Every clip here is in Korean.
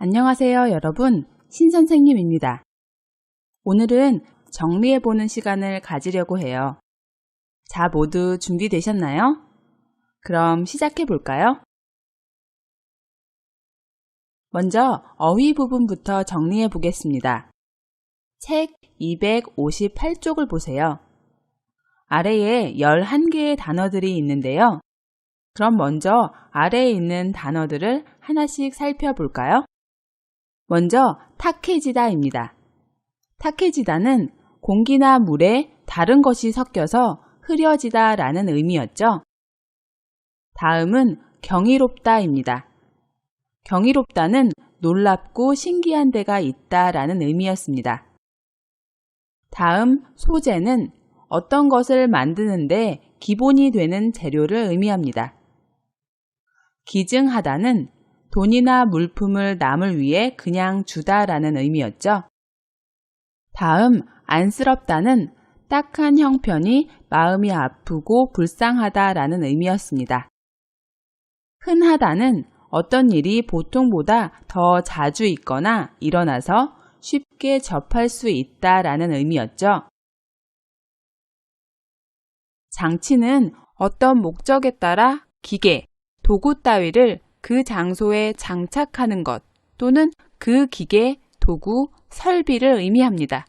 안녕하세요, 여러분. 신선생님입니다. 오늘은 정리해보는 시간을 가지려고 해요. 자, 모두 준비되셨나요? 그럼 시작해볼까요? 먼저 어휘 부분부터 정리해보겠습니다. 책 258쪽을 보세요. 아래에 11개의 단어들이 있는데요. 그럼 먼저 아래에 있는 단어들을 하나씩 살펴볼까요? 먼저 탁해지다입니다. 탁해지다는 공기나 물에 다른 것이 섞여서 흐려지다 라는 의미였죠. 다음은 경이롭다입니다. 경이롭다는 놀랍고 신기한 데가 있다 라는 의미였습니다. 다음 소재는 어떤 것을 만드는데 기본이 되는 재료를 의미합니다. 기증하다는 돈이나 물품을 남을 위해 그냥 주다라는 의미였죠. 다음 안쓰럽다는 딱한 형편이 마음이 아프고 불쌍하다라는 의미였습니다. 흔하다는 어떤 일이 보통보다 더 자주 있거나 일어나서 쉽게 접할 수 있다라는 의미였죠. 장치는 어떤 목적에 따라 기계, 도구 따위를 그 장소에 장착하는 것 또는 그 기계, 도구, 설비를 의미합니다.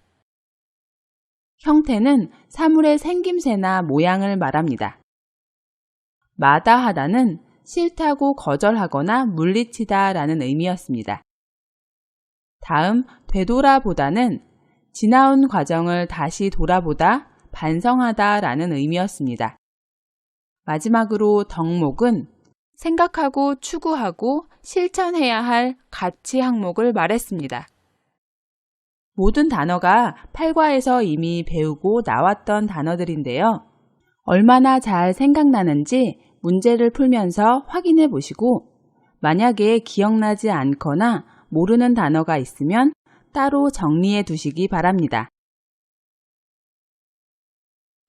형태는 사물의 생김새나 모양을 말합니다. 마다하다는 싫다고 거절하거나 물리치다 라는 의미였습니다. 다음 되돌아보다는 지나온 과정을 다시 돌아보다, 반성하다 라는 의미였습니다. 마지막으로 덕목은 생각하고 추구하고 실천해야 할 가치 항목을 말했습니다. 모든 단어가 8과에서 이미 배우고 나왔던 단어들인데요. 얼마나 잘 생각나는지 문제를 풀면서 확인해 보시고 만약에 기억나지 않거나 모르는 단어가 있으면 따로 정리해 두시기 바랍니다.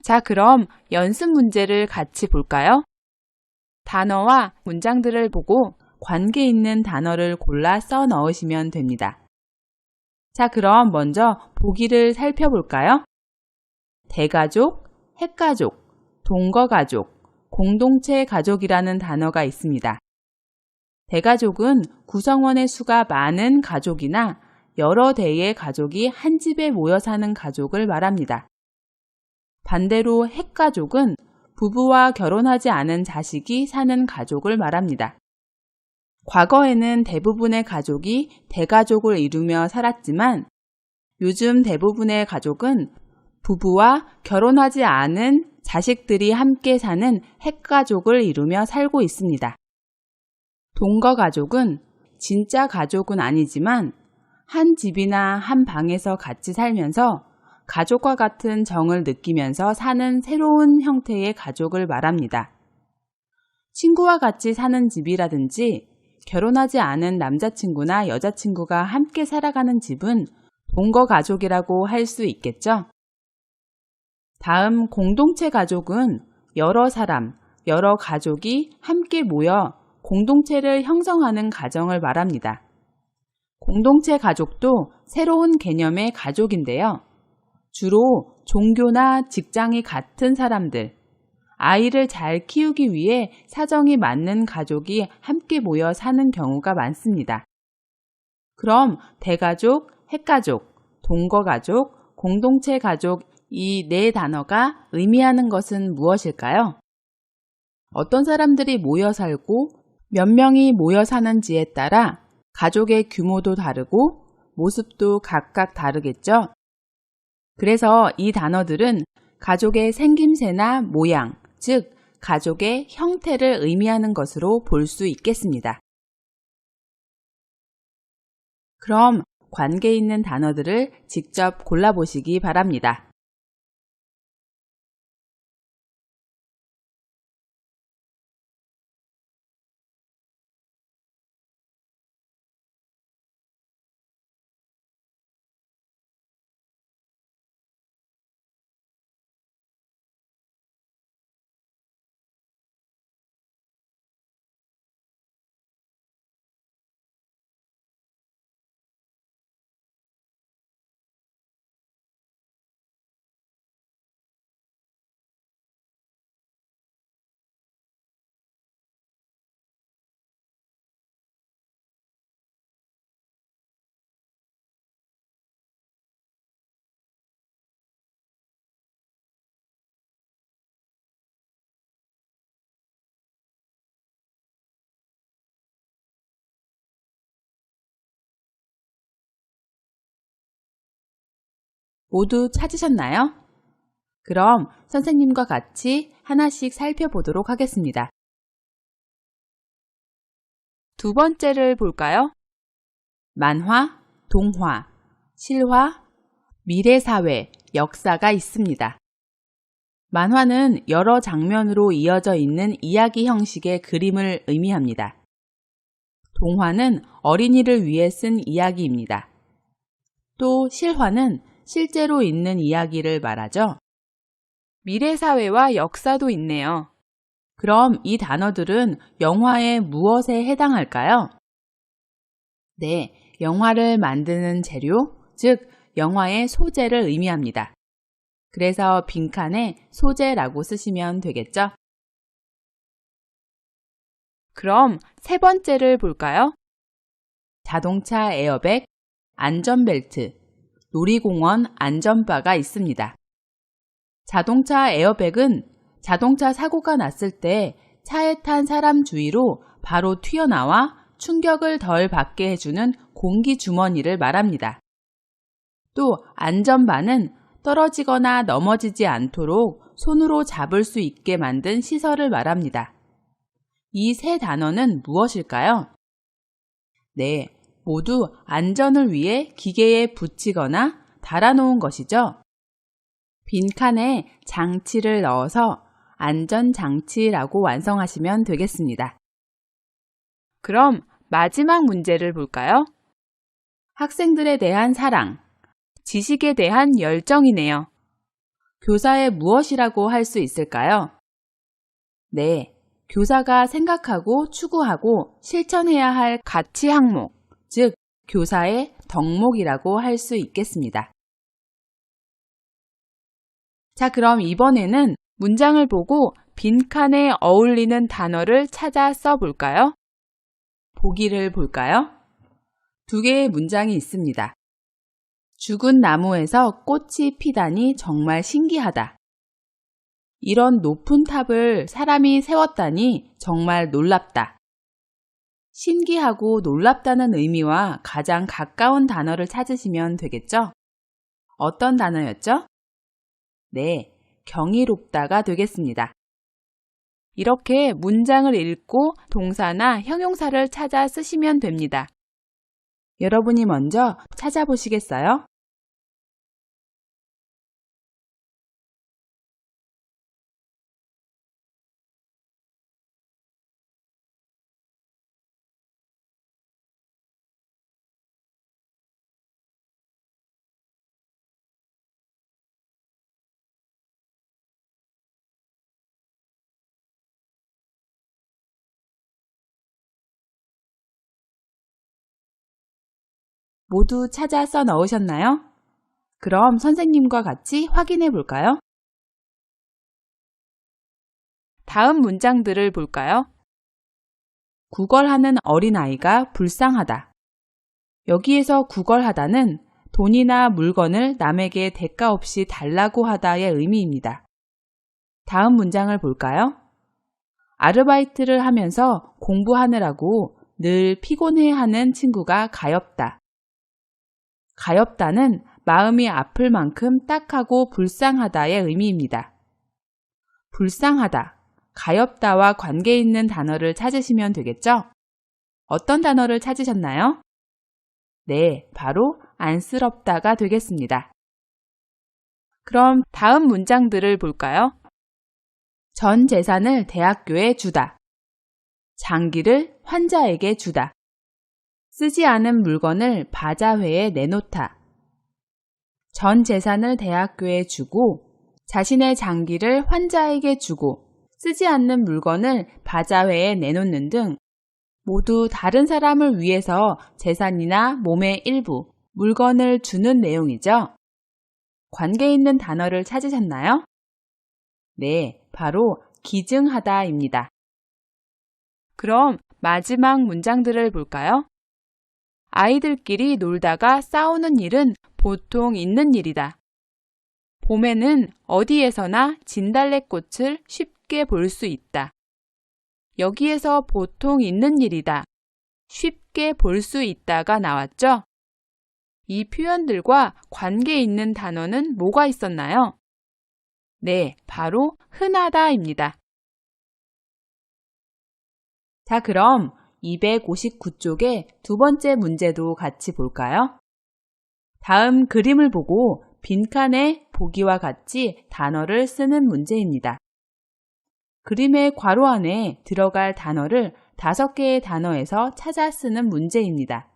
자, 그럼 연습 문제를 같이 볼까요? 단어와 문장들을 보고 관계 있는 단어를 골라 써 넣으시면 됩니다. 자, 그럼 먼저 보기를 살펴볼까요? 대가족, 핵가족, 동거가족, 공동체 가족이라는 단어가 있습니다. 대가족은 구성원의 수가 많은 가족이나 여러 대의 가족이 한 집에 모여 사는 가족을 말합니다. 반대로 핵가족은 부부와 결혼하지 않은 자식이 사는 가족을 말합니다. 과거에는 대부분의 가족이 대가족을 이루며 살았지만 요즘 대부분의 가족은 부부와 결혼하지 않은 자식들이 함께 사는 핵가족을 이루며 살고 있습니다. 동거가족은 진짜 가족은 아니지만 한 집이나 한 방에서 같이 살면서 가족과 같은 정을 느끼면서 사는 새로운 형태의 가족을 말합니다. 친구와 같이 사는 집이라든지 결혼하지 않은 남자친구나 여자친구가 함께 살아가는 집은 동거가족이라고 할 수 있겠죠? 다음 공동체 가족은 여러 사람, 여러 가족이 함께 모여 공동체를 형성하는 가정을 말합니다. 공동체 가족도 새로운 개념의 가족인데요. 주로 종교나 직장이 같은 사람들, 아이를 잘 키우기 위해 사정이 맞는 가족이 함께 모여 사는 경우가 많습니다. 그럼 대가족, 핵가족, 동거가족, 공동체 가족 이 네 단어가 의미하는 것은 무엇일까요? 어떤 사람들이 모여 살고 몇 명이 모여 사는지에 따라 가족의 규모도 다르고 모습도 각각 다르겠죠? 그래서 이 단어들은 가족의 생김새나 모양, 즉 가족의 형태를 의미하는 것으로 볼 수 있겠습니다. 그럼 관계 있는 단어들을 직접 골라보시기 바랍니다. 모두 찾으셨나요? 그럼 선생님과 같이 하나씩 살펴보도록 하겠습니다. 두 번째를 볼까요? 만화, 동화, 실화, 미래사회, 역사가 있습니다. 만화는 여러 장면으로 이어져 있는 이야기 형식의 그림을 의미합니다. 동화는 어린이를 위해 쓴 이야기입니다. 또 실화는 실제로 있는 이야기를 말하죠. 미래사회와 역사도 있네요. 그럼 이 단어들은 영화의 무엇에 해당할까요? 네, 영화를 만드는 재료, 즉 영화의 소재를 의미합니다. 그래서 빈칸에 소재라고 쓰시면 되겠죠? 그럼 세 번째를 볼까요? 자동차 에어백, 안전벨트, 놀이공원 안전바가 있습니다. 자동차 에어백은 자동차 사고가 났을 때 차에 탄 사람 주위로 바로 튀어나와 충격을 덜 받게 해주는 공기 주머니를 말합니다. 또 안전바는 떨어지거나 넘어지지 않도록 손으로 잡을 수 있게 만든 시설을 말합니다. 이 세 단어는 무엇일까요? 네, 모두 안전을 위해 기계에 붙이거나 달아놓은 것이죠. 빈칸에 장치를 넣어서 안전장치라고 완성하시면 되겠습니다. 그럼 마지막 문제를 볼까요? 학생들에 대한 사랑, 지식에 대한 열정이네요. 교사의 무엇이라고 할 수 있을까요? 네, 교사가 생각하고 추구하고 실천해야 할 가치 항목, 즉 교사의 덕목이라고 할 수 있겠습니다. 자, 그럼 이번에는 문장을 보고 빈칸에 어울리는 단어를 찾아 써볼까요? 보기를 볼까요? 두 개의 문장이 있습니다. 죽은 나무에서 꽃이 피다니 정말 신기하다. 이런 높은 탑을 사람이 세웠다니 정말 놀랍다. 신기하고 놀랍다는 의미와 가장 가까운 단어를 찾으시면 되겠죠? 어떤 단어였죠? 네, 경이롭다가 되겠습니다. 이렇게 문장을 읽고 동사나 형용사를 찾아 쓰시면 됩니다. 여러분이 먼저 찾아보시겠어요? 모두 찾아 써 넣으셨나요? 그럼 선생님과 같이 확인해 볼까요? 다음 문장들을 볼까요? 구걸하는 어린아이가 불쌍하다. 여기에서 구걸하다는 돈이나 물건을 남에게 대가 없이 달라고 하다의 의미입니다. 다음 문장을 볼까요? 아르바이트를 하면서 공부하느라고 늘 피곤해하는 친구가 가엾다. 가엾다는 마음이 아플 만큼 딱하고 불쌍하다의 의미입니다. 불쌍하다, 가엾다와 관계 있는 단어를 찾으시면 되겠죠? 어떤 단어를 찾으셨나요? 네, 바로 안쓰럽다가 되겠습니다. 그럼 다음 문장들을 볼까요? 전 재산을 대학교에 주다. 장기를 환자에게 주다. 쓰지 않은 물건을 바자회에 내놓다. 전 재산을 대학교에 주고 자신의 장기를 환자에게 주고 쓰지 않는 물건을 바자회에 내놓는 등 모두 다른 사람을 위해서 재산이나 몸의 일부, 물건을 주는 내용이죠. 관계 있는 단어를 찾으셨나요? 네, 바로 기증하다입니다. 그럼 마지막 문장들을 볼까요? 아이들끼리 놀다가 싸우는 일은 보통 있는 일이다. 봄에는 어디에서나 진달래꽃을 쉽게 볼 수 있다. 여기에서 보통 있는 일이다. 쉽게 볼 수 있다가 나왔죠? 이 표현들과 관계 있는 단어는 뭐가 있었나요? 네, 바로 흔하다입니다. 자, 그럼 259쪽의 두 번째 문제도 같이 볼까요? 다음 그림을 보고 빈칸에 보기와 같이 단어를 쓰는 문제입니다. 그림의 괄호 안에 들어갈 단어를 5개의 단어에서 찾아 쓰는 문제입니다.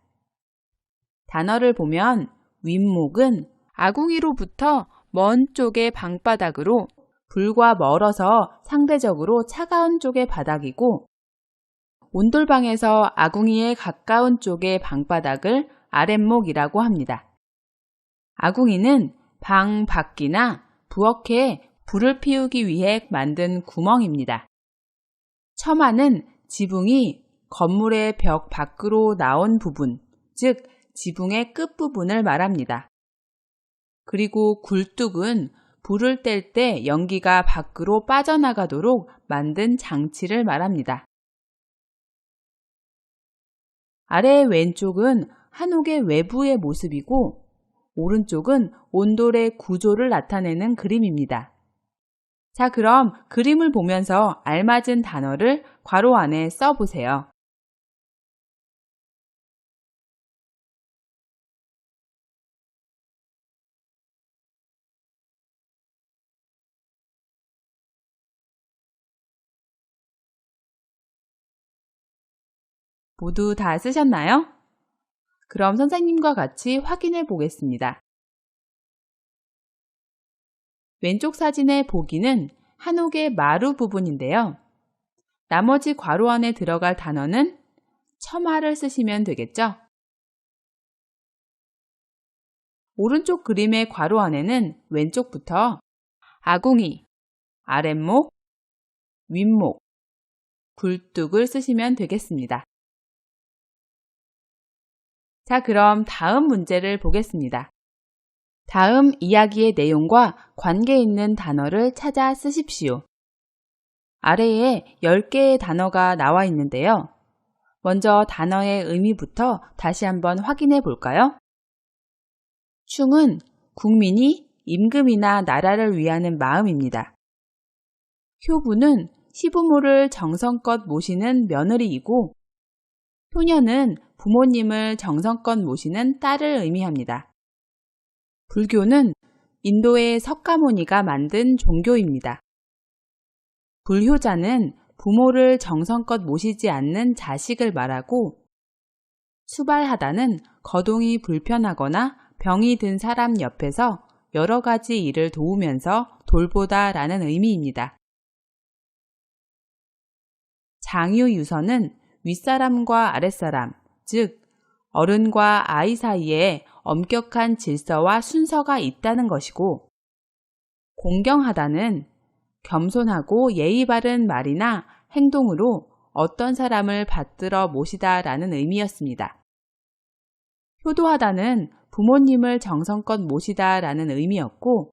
단어를 보면 윗목은 아궁이로부터 먼 쪽의 방바닥으로 불과 멀어서 상대적으로 차가운 쪽의 바닥이고 온돌방에서 아궁이에 가까운 쪽의 방바닥을 아랫목이라고 합니다. 아궁이는 방 밖이나 부엌에 불을 피우기 위해 만든 구멍입니다. 처마는 지붕이 건물의 벽 밖으로 나온 부분, 즉 지붕의 끝부분을 말합니다. 그리고 굴뚝은 불을 뗄 때 연기가 밖으로 빠져나가도록 만든 장치를 말합니다. 아래 왼쪽은 한옥의 외부의 모습이고 오른쪽은 온돌의 구조를 나타내는 그림입니다. 자, 그럼 그림을 보면서 알맞은 단어를 괄호 안에 써보세요. 모두 다 쓰셨나요? 그럼 선생님과 같이 확인해 보겠습니다. 왼쪽 사진의 보기는 한옥의 마루 부분인데요. 나머지 괄호 안에 들어갈 단어는 처마를 쓰시면 되겠죠? 오른쪽 그림의 괄호 안에는 왼쪽부터 아궁이, 아랫목, 윗목, 굴뚝을 쓰시면 되겠습니다. 자, 그럼 다음 문제를 보겠습니다. 다음 이야기의 내용과 관계 있는 단어를 찾아 쓰십시오. 아래에 10개의 단어가 나와 있는데요. 먼저 단어의 의미부터 다시 한번 확인해 볼까요? 충은 국민이 임금이나 나라를 위하는 마음입니다. 효부는 시부모를 정성껏 모시는 며느리이고 효녀는 부모님을 정성껏 모시는 딸을 의미합니다. 불교는 인도의 석가모니가 만든 종교입니다. 불효자는 부모를 정성껏 모시지 않는 자식을 말하고 수발하다는 거동이 불편하거나 병이 든 사람 옆에서 여러 가지 일을 도우면서 돌보다 라는 의미입니다. 장유유서는 윗사람과 아랫사람, 즉 어른과 아이 사이에 엄격한 질서와 순서가 있다는 것이고 공경하다는 겸손하고 예의 바른 말이나 행동으로 어떤 사람을 받들어 모시다 라는 의미였습니다. 효도하다는 부모님을 정성껏 모시다 라는 의미였고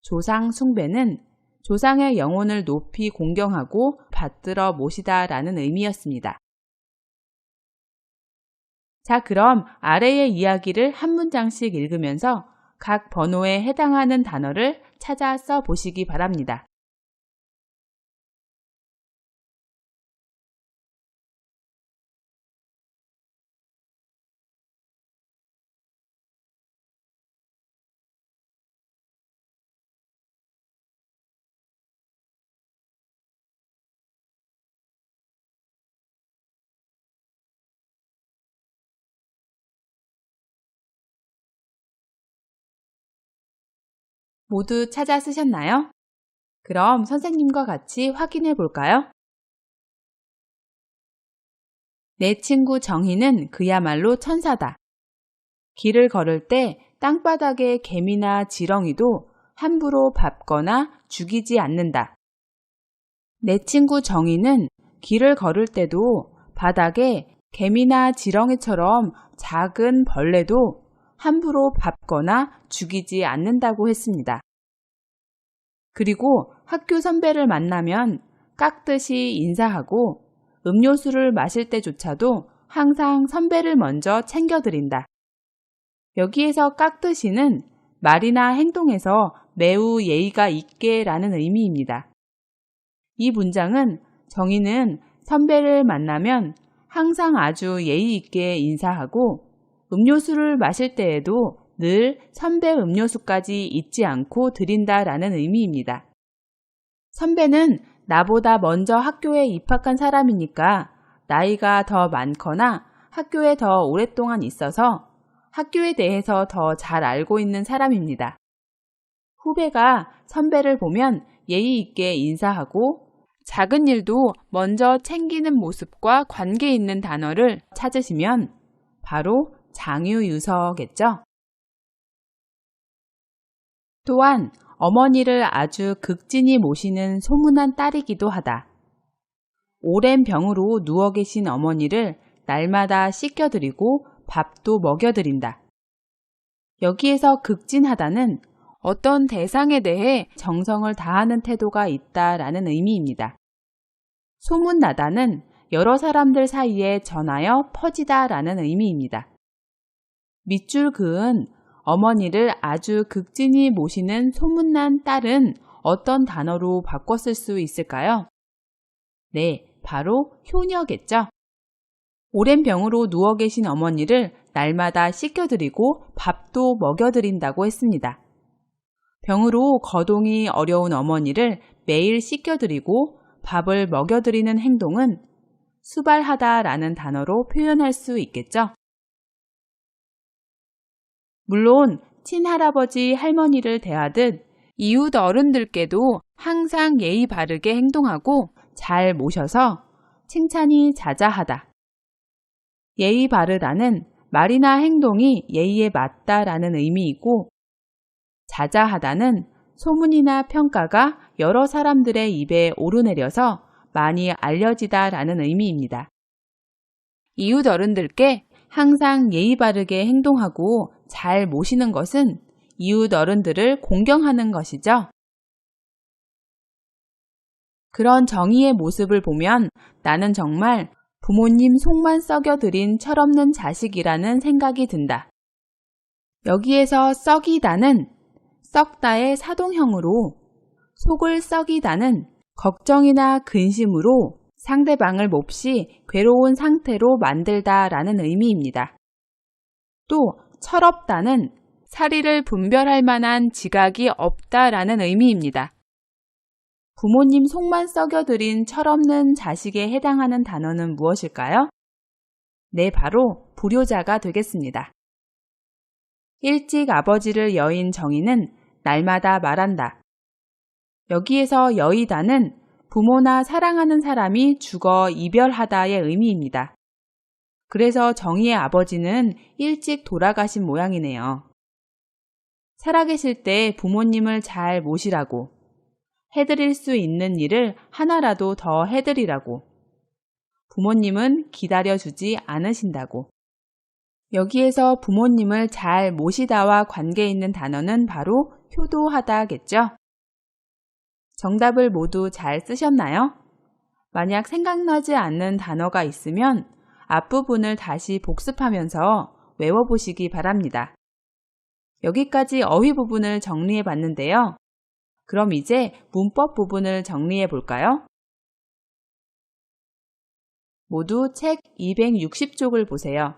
조상 숭배는 조상의 영혼을 높이 공경하고 받들어 모시다 라는 의미였습니다. 자, 그럼 아래의 이야기를 한 문장씩 읽으면서 각 번호에 해당하는 단어를 찾아 써 보시기 바랍니다. 모두 찾아 쓰셨나요? 그럼 선생님과 같이 확인해 볼까요? 내 친구 정희는 그야말로 천사다. 길을 걸을 때 땅바닥에 개미나 지렁이도 함부로 밟거나 죽이지 않는다. 내 친구 정희는 길을 걸을 때도 바닥에 개미나 지렁이처럼 작은 벌레도 함부로 밟거나 죽이지 않는다고 했습니다. 그리고 학교 선배를 만나면 깍듯이 인사하고 음료수를 마실 때조차도 항상 선배를 먼저 챙겨드린다. 여기에서 깍듯이는 말이나 행동에서 매우 예의가 있게 라는 의미입니다. 이 문장은 정의는 선배를 만나면 항상 아주 예의 있게 인사하고 음료수를 마실 때에도 늘 선배 음료수까지 잊지 않고 드린다라는 의미입니다. 선배는 나보다 먼저 학교에 입학한 사람이니까 나이가 더 많거나 학교에 더 오랫동안 있어서 학교에 대해서 더 잘 알고 있는 사람입니다. 후배가 선배를 보면 예의 있게 인사하고 작은 일도 먼저 챙기는 모습과 관계 있는 단어를 찾으시면 바로 장유유서겠죠. 또한 어머니를 아주 극진히 모시는 소문난 딸이기도 하다. 오랜 병으로 누워 계신 어머니를 날마다 씻겨드리고 밥도 먹여드린다. 여기에서 극진하다는 어떤 대상에 대해 정성을 다하는 태도가 있다라는 의미입니다. 소문나다는 여러 사람들 사이에 전하여 퍼지다라는 의미입니다. 밑줄 그은 어머니를 아주 극진히 모시는 소문난 딸은 어떤 단어로 바꿔 쓸 수 있을까요? 네, 바로 효녀겠죠. 오랜 병으로 누워 계신 어머니를 날마다 씻겨드리고 밥도 먹여드린다고 했습니다. 병으로 거동이 어려운 어머니를 매일 씻겨드리고 밥을 먹여드리는 행동은 수발하다라는 단어로 표현할 수 있겠죠. 물론 친할아버지 할머니를 대하듯 이웃 어른들께도 항상 예의 바르게 행동하고 잘 모셔서 칭찬이 자자하다. 예의 바르다는 말이나 행동이 예의에 맞다라는 의미이고 자자하다는 소문이나 평가가 여러 사람들의 입에 오르내려서 많이 알려지다라는 의미입니다. 이웃 어른들께 항상 예의 바르게 행동하고 잘 모시는 것은 이웃 어른들을 공경하는 것이죠. 그런 정의의 모습을 보면 나는 정말 부모님 속만 썩여들인 철없는 자식이라는 생각이 든다. 여기에서 썩이다는 썩다의 사동형으로 속을 썩이다는 걱정이나 근심으로 상대방을 몹시 괴로운 상태로 만들다라는 의미입니다. 또 철없다는 사리를 분별할 만한 지각이 없다라는 의미입니다. 부모님 속만 썩여들인 철없는 자식에 해당하는 단어는 무엇일까요? 네, 바로 불효자가 되겠습니다. 일찍 아버지를 여인 정의는 날마다 말한다. 여기에서 여의다는 부모나 사랑하는 사람이 죽어 이별하다의 의미입니다. 그래서 정의의 아버지는 일찍 돌아가신 모양이네요. 살아계실 때 부모님을 잘 모시라고, 해드릴 수 있는 일을 하나라도 더 해드리라고, 부모님은 기다려주지 않으신다고. 여기에서 부모님을 잘 모시다와 관계 있는 단어는 바로 효도하다겠죠? 정답을 모두 잘 쓰셨나요? 만약 생각나지 않는 단어가 있으면 앞부분을 다시 복습하면서 외워보시기 바랍니다. 여기까지 어휘 부분을 정리해 봤는데요. 그럼 이제 문법 부분을 정리해 볼까요? 모두 책 260쪽을 보세요.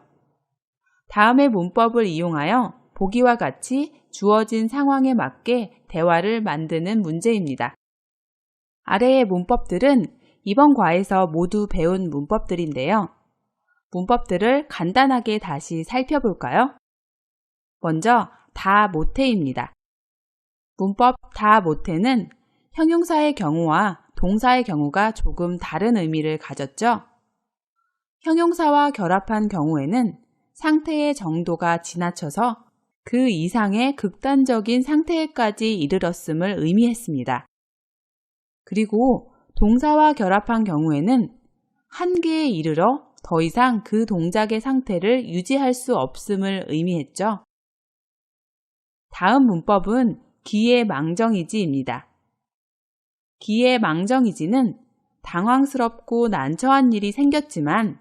다음의 문법을 이용하여 보기와 같이 주어진 상황에 맞게 대화를 만드는 문제입니다. 아래의 문법들은 이번 과에서 모두 배운 문법들인데요. 문법들을 간단하게 다시 살펴볼까요? 먼저 다 못해입니다. 문법 다 못해는 형용사의 경우와 동사의 경우가 조금 다른 의미를 가졌죠. 형용사와 결합한 경우에는 상태의 정도가 지나쳐서 그 이상의 극단적인 상태에까지 이르렀음을 의미했습니다. 그리고 동사와 결합한 경우에는 한계에 이르러 더 이상 그 동작의 상태를 유지할 수 없음을 의미했죠. 다음 문법은 기예망정이지입니다. 기예망정이지는 당황스럽고 난처한 일이 생겼지만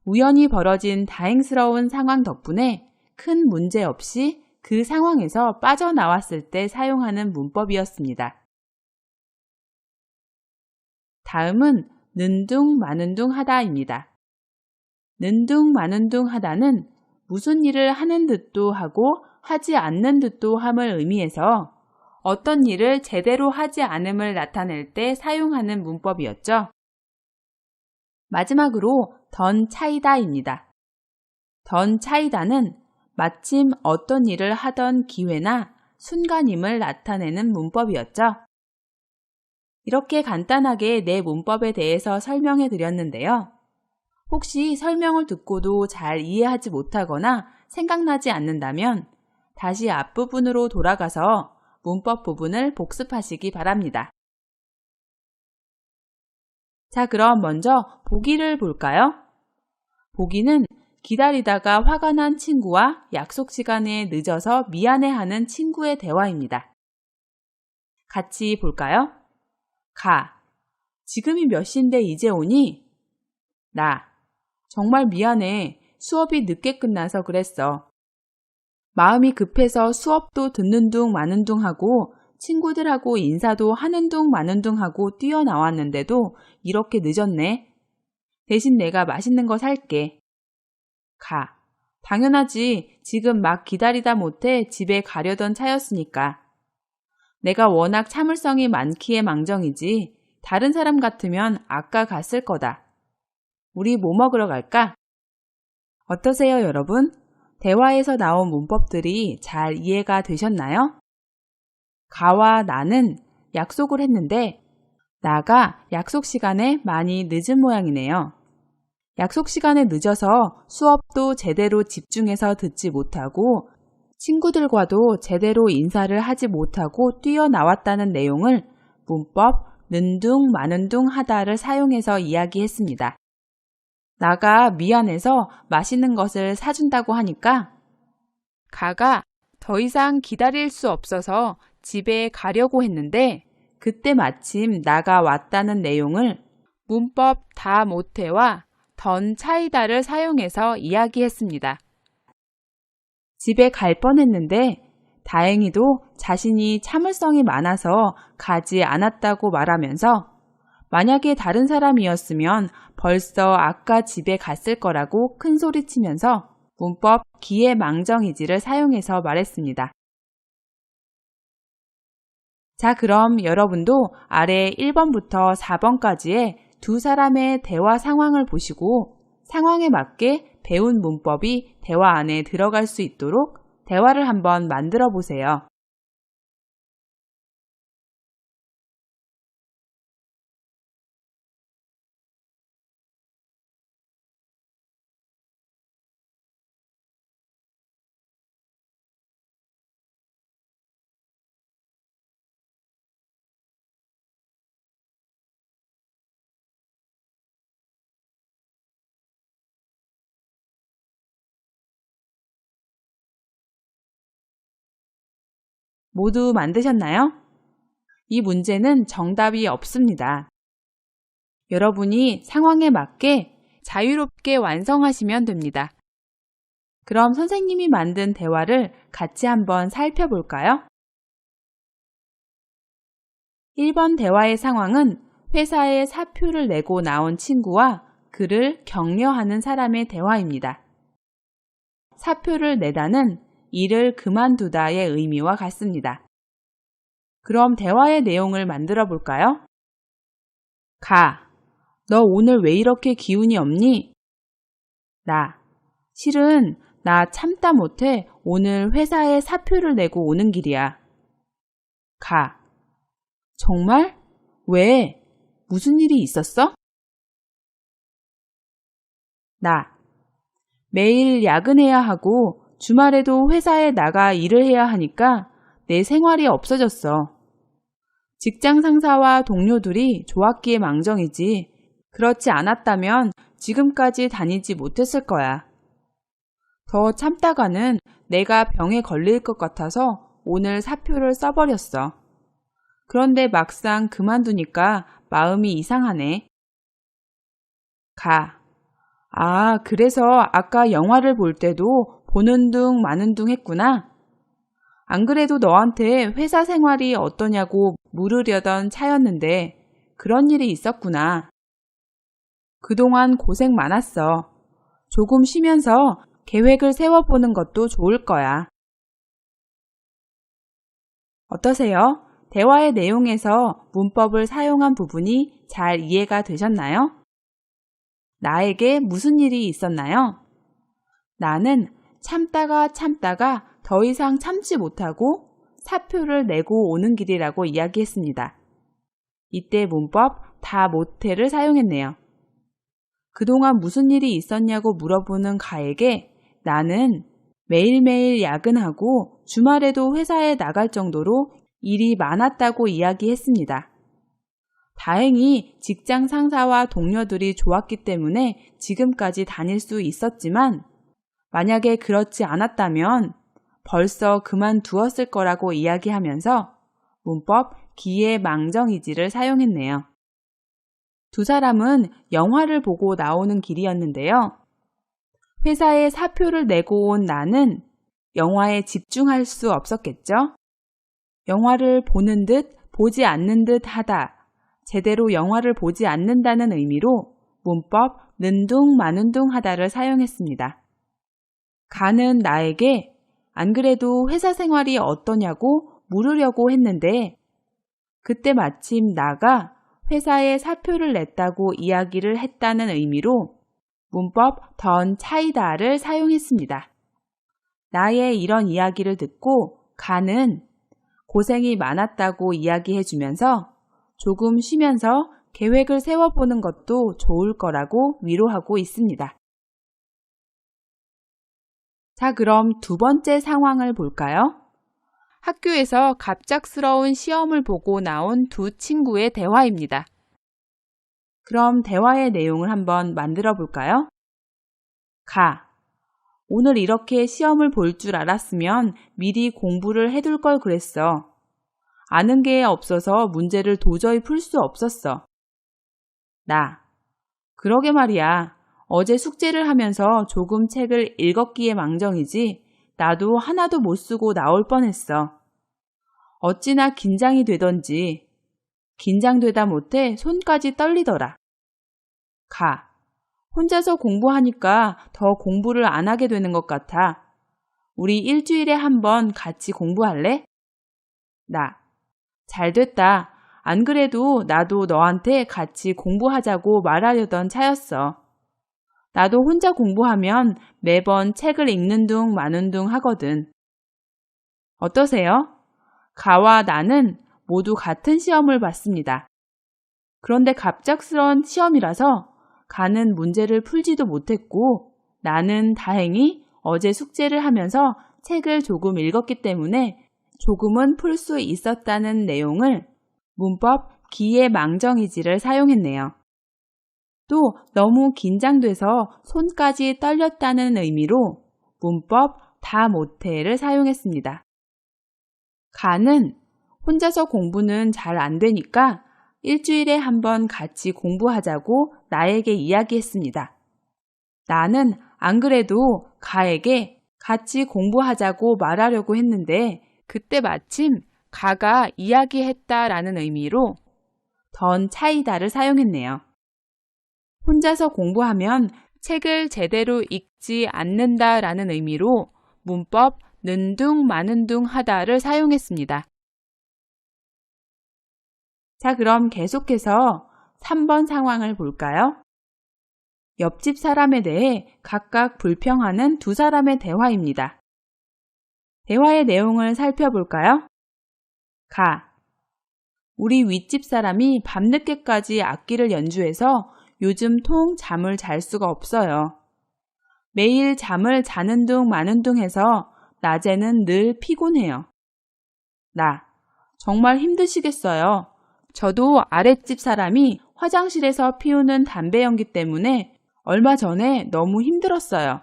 우연히 벌어진 다행스러운 상황 덕분에 큰 문제 없이 그 상황에서 빠져나왔을 때 사용하는 문법이었습니다. 다음은 는둥 마는둥 하다입니다. 는둥 마는둥 하다는 무슨 일을 하는 듯도 하고 하지 않는 듯도 함을 의미해서 어떤 일을 제대로 하지 않음을 나타낼 때 사용하는 문법이었죠. 마지막으로 던 차이다입니다. 던 차이다는 마침 어떤 일을 하던 기회나 순간임을 나타내는 문법이었죠. 이렇게 간단하게 내 문법에 대해서 설명해 드렸는데요. 혹시 설명을 듣고도 잘 이해하지 못하거나 생각나지 않는다면 다시 앞부분으로 돌아가서 문법 부분을 복습하시기 바랍니다. 자, 그럼 먼저 보기를 볼까요? 보기는 기다리다가 화가 난 친구와 약속 시간에 늦어서 미안해하는 친구의 대화입니다. 같이 볼까요? 가. 지금이 몇 시인데 이제 오니? 나. 정말 미안해. 수업이 늦게 끝나서 그랬어. 마음이 급해서 수업도 듣는 둥 마는 둥 하고 친구들하고 인사도 하는 둥 마는 둥 하고 뛰어나왔는데도 이렇게 늦었네. 대신 내가 맛있는 거 살게. 가. 당연하지. 지금 막 기다리다 못해 집에 가려던 차였으니까. 내가 워낙 참을성이 많기에 망정이지 다른 사람 같으면 아까 갔을 거다. 우리 뭐 먹으러 갈까? 어떠세요, 여러분? 대화에서 나온 문법들이 잘 이해가 되셨나요? 가와 나는 약속을 했는데 나가 약속 시간에 많이 늦은 모양이네요. 약속 시간에 늦어서 수업도 제대로 집중해서 듣지 못하고 친구들과도 제대로 인사를 하지 못하고 뛰어나왔다는 내용을 문법 는둥 마는둥 하다를 사용해서 이야기했습니다. 나가 미안해서 맛있는 것을 사준다고 하니까 가가 더 이상 기다릴 수 없어서 집에 가려고 했는데 그때 마침 나가 왔다는 내용을 문법 다 못해와 던 차이다를 사용해서 이야기했습니다. 집에 갈 뻔했는데 다행히도 자신이 참을성이 많아서 가지 않았다고 말하면서 만약에 다른 사람이었으면 벌써 아까 집에 갔을 거라고 큰 소리치면서 문법 기회망정이지를 사용해서 말했습니다. 자, 그럼 여러분도 아래 1번부터 4번까지의 두 사람의 대화 상황을 보시고 상황에 맞게 배운 문법이 대화 안에 들어갈 수 있도록 대화를 한번 만들어 보세요. 모두 만드셨나요? 이 문제는 정답이 없습니다. 여러분이 상황에 맞게 자유롭게 완성하시면 됩니다. 그럼 선생님이 만든 대화를 같이 한번 살펴볼까요? 1번 대화의 상황은 회사에 사표를 내고 나온 친구와 그를 격려하는 사람의 대화입니다. 사표를 내다는 일을 그만두다의 의미와 같습니다. 그럼 대화의 내용을 만들어 볼까요? 가. 너 오늘 왜 이렇게 기운이 없니? 나. 실은 나 참다 못해 오늘 회사에 사표를 내고 오는 길이야. 가. 정말? 왜? 무슨 일이 있었어? 나. 매일 야근해야 하고 주말에도 회사에 나가 일을 해야 하니까 내 생활이 없어졌어. 직장 상사와 동료들이 좋았기에 망정이지 그렇지 않았다면 지금까지 다니지 못했을 거야. 더 참다가는 내가 병에 걸릴 것 같아서 오늘 사표를 써버렸어. 그런데 막상 그만두니까 마음이 이상하네. 가. 아, 그래서 아까 영화를 볼 때도 보는 둥 마는 둥 했구나. 안 그래도 너한테 회사 생활이 어떠냐고 물으려던 차였는데 그런 일이 있었구나. 그동안 고생 많았어. 조금 쉬면서 계획을 세워보는 것도 좋을 거야. 어떠세요? 대화의 내용에서 문법을 사용한 부분이 잘 이해가 되셨나요? 나에게 무슨 일이 있었나요? 나는 참다가 더 이상 참지 못하고 사표를 내고 오는 길이라고 이야기했습니다. 이때 문법 다 못해를 사용했네요. 그동안 무슨 일이 있었냐고 물어보는 가에게 나는 매일매일 야근하고 주말에도 회사에 나갈 정도로 일이 많았다고 이야기했습니다. 다행히 직장 상사와 동료들이 좋았기 때문에 지금까지 다닐 수 있었지만 만약에 그렇지 않았다면 벌써 그만두었을 거라고 이야기하면서 문법 기예망정이지를 사용했네요. 두 사람은 영화를 보고 나오는 길이었는데요. 회사에 사표를 내고 온 나는 영화에 집중할 수 없었겠죠? 영화를 보는 듯 보지 않는 듯 하다. 제대로 영화를 보지 않는다는 의미로 문법 는둥 마는둥 하다를 사용했습니다. 가는 나에게 안 그래도 회사 생활이 어떠냐고 물으려고 했는데 그때 마침 나가 회사에 사표를 냈다고 이야기를 했다는 의미로 문법 던 차이다를 사용했습니다. 나의 이런 이야기를 듣고 가는 고생이 많았다고 이야기해주면서 조금 쉬면서 계획을 세워보는 것도 좋을 거라고 위로하고 있습니다. 자, 그럼 두 번째 상황을 볼까요? 학교에서 갑작스러운 시험을 보고 나온 두 친구의 대화입니다. 그럼 대화의 내용을 한번 만들어 볼까요? 가. 오늘 이렇게 시험을 볼 줄 알았으면 미리 공부를 해둘 걸 그랬어. 아는 게 없어서 문제를 도저히 풀 수 없었어. 나. 그러게 말이야. 어제 숙제를 하면서 조금 책을 읽었기에 망정이지 나도 하나도 못 쓰고 나올 뻔했어. 어찌나 긴장이 되던지 긴장되다 못해 손까지 떨리더라. 가. 혼자서 공부하니까 더 공부를 안 하게 되는 것 같아. 우리 일주일에 한 번 같이 공부할래? 나. 잘 됐다. 안 그래도 나도 너한테 같이 공부하자고 말하려던 차였어. 나도 혼자 공부하면 매번 책을 읽는 둥 마는 둥 하거든. 어떠세요? 가와 나는 모두 같은 시험을 봤습니다. 그런데 갑작스러운 시험이라서 가는 문제를 풀지도 못했고 나는 다행히 어제 숙제를 하면서 책을 조금 읽었기 때문에 조금은 풀 수 있었다는 내용을 문법 기예망정이지를 사용했네요. 또 너무 긴장돼서 손까지 떨렸다는 의미로 문법 다 못해를 사용했습니다. 가는 혼자서 공부는 잘 안 되니까 일주일에 한 번 같이 공부하자고 나에게 이야기했습니다. 나는 안 그래도 가에게 같이 공부하자고 말하려고 했는데 그때 마침 가가 이야기했다라는 의미로 던 차이다를 사용했네요. 혼자서 공부하면 책을 제대로 읽지 않는다라는 의미로 문법 는둥 마는둥 하다를 사용했습니다. 자, 그럼 계속해서 3번 상황을 볼까요? 옆집 사람에 대해 각각 불평하는 두 사람의 대화입니다. 대화의 내용을 살펴볼까요? 가. 우리 윗집 사람이 밤늦게까지 악기를 연주해서 요즘 통 잠을 잘 수가 없어요. 매일 잠을 자는 둥 마는 둥 해서 낮에는 늘 피곤해요. 나. 정말 힘드시겠어요. 저도 아랫집 사람이 화장실에서 피우는 담배 연기 때문에 얼마 전에 너무 힘들었어요.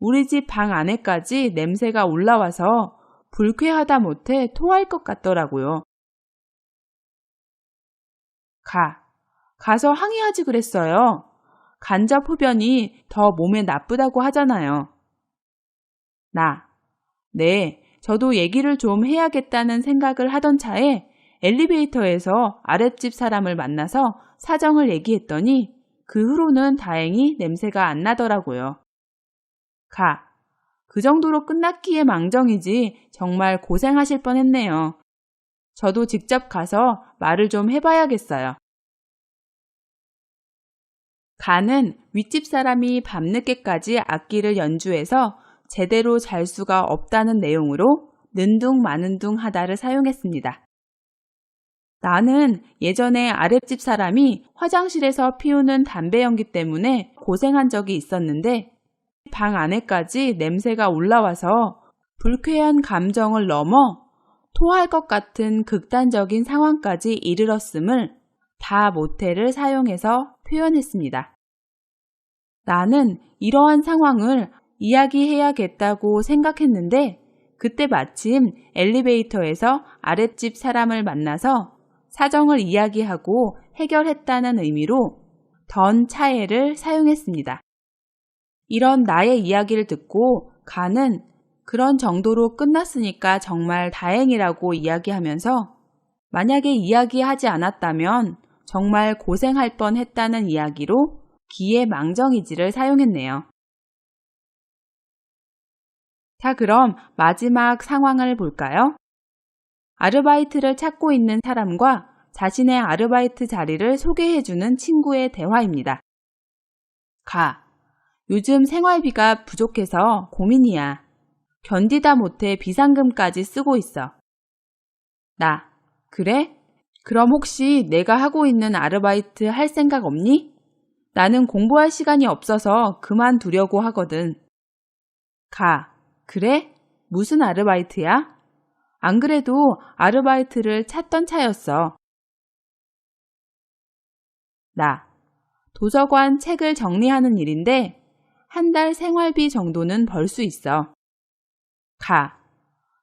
우리 집 방 안에까지 냄새가 올라와서 불쾌하다 못해 토할 것 같더라고요. 가서 항의하지 그랬어요. 간접 흡연이 더 몸에 나쁘다고 하잖아요. 나. 네, 저도 얘기를 좀 해야겠다는 생각을 하던 차에 엘리베이터에서 아랫집 사람을 만나서 사정을 얘기했더니 그 후로는 다행히 냄새가 안 나더라고요. 가. 그 정도로 끝났기에 망정이지 정말 고생하실 뻔했네요. 저도 직접 가서 말을 좀 해봐야겠어요. 가는 윗집 사람이 밤늦게까지 악기를 연주해서 제대로 잘 수가 없다는 내용으로 는둥마는둥 하다를 사용했습니다. 나는 예전에 아랫집 사람이 화장실에서 피우는 담배 연기 때문에 고생한 적이 있었는데 방 안에까지 냄새가 올라와서 불쾌한 감정을 넘어 토할 것 같은 극단적인 상황까지 이르렀음을 다 모텔을 사용해서 표현했습니다. 나는 이러한 상황을 이야기해야겠다고 생각했는데 그때 마침 엘리베이터에서 아랫집 사람을 만나서 사정을 이야기하고 해결했다는 의미로 던 차에를 사용했습니다. 이런 나의 이야기를 듣고 가는 그런 정도로 끝났으니까 정말 다행이라고 이야기하면서 만약에 이야기하지 않았다면 정말 고생할 뻔했다는 이야기로 기회망정이지를 사용했네요. 자, 그럼 마지막 상황을 볼까요? 아르바이트를 찾고 있는 사람과 자신의 아르바이트 자리를 소개해주는 친구의 대화입니다. 가. 요즘 생활비가 부족해서 고민이야. 견디다 못해 비상금까지 쓰고 있어. 나. 그래? 그럼 혹시 내가 하고 있는 아르바이트 할 생각 없니? 나는 공부할 시간이 없어서 그만두려고 하거든. 가. 그래? 무슨 아르바이트야? 안 그래도 아르바이트를 찾던 차였어. 나. 도서관 책을 정리하는 일인데 한 달 생활비 정도는 벌 수 있어. 가.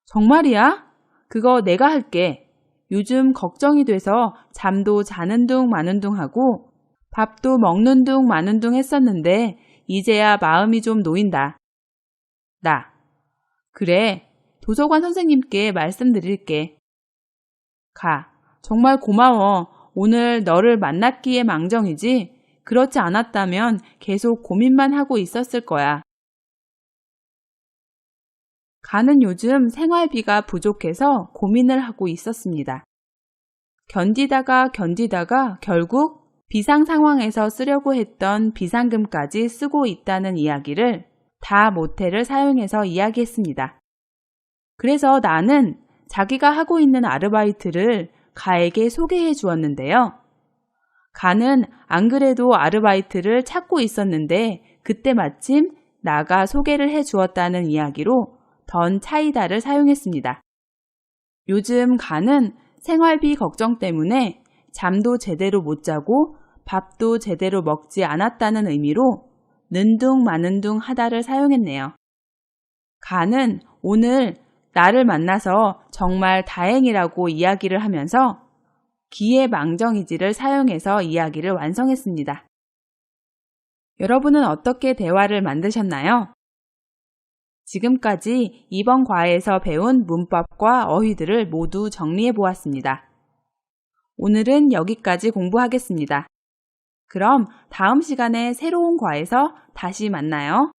정말이야? 그거 내가 할게. 요즘 걱정이 돼서 잠도 자는 둥 마는 둥 하고 밥도 먹는 둥 마는 둥 했었는데 이제야 마음이 좀 놓인다. 나. 그래. 도서관 선생님께 말씀드릴게. 가. 정말 고마워. 오늘 너를 만났기에 망정이지. 그렇지 않았다면 계속 고민만 하고 있었을 거야. 가는 요즘 생활비가 부족해서 고민을 하고 있었습니다. 견디다가 결국 비상 상황에서 쓰려고 했던 비상금까지 쓰고 있다는 이야기를 다 모텔을 사용해서 이야기했습니다. 그래서 나는 자기가 하고 있는 아르바이트를 가에게 소개해 주었는데요. 가는 안 그래도 아르바이트를 찾고 있었는데 그때 마침 나가 소개를 해 주었다는 이야기로 던 차이다를 사용했습니다. 요즘 가는 생활비 걱정 때문에 잠도 제대로 못 자고 밥도 제대로 먹지 않았다는 의미로 는둥 마는둥 하다를 사용했네요. 가는 오늘 나를 만나서 정말 다행이라고 이야기를 하면서 기회망정이지를 사용해서 이야기를 완성했습니다. 여러분은 어떻게 대화를 만드셨나요? 지금까지 이번 과에서 배운 문법과 어휘들을 모두 정리해 보았습니다. 오늘은 여기까지 공부하겠습니다. 그럼 다음 시간에 새로운 과에서 다시 만나요.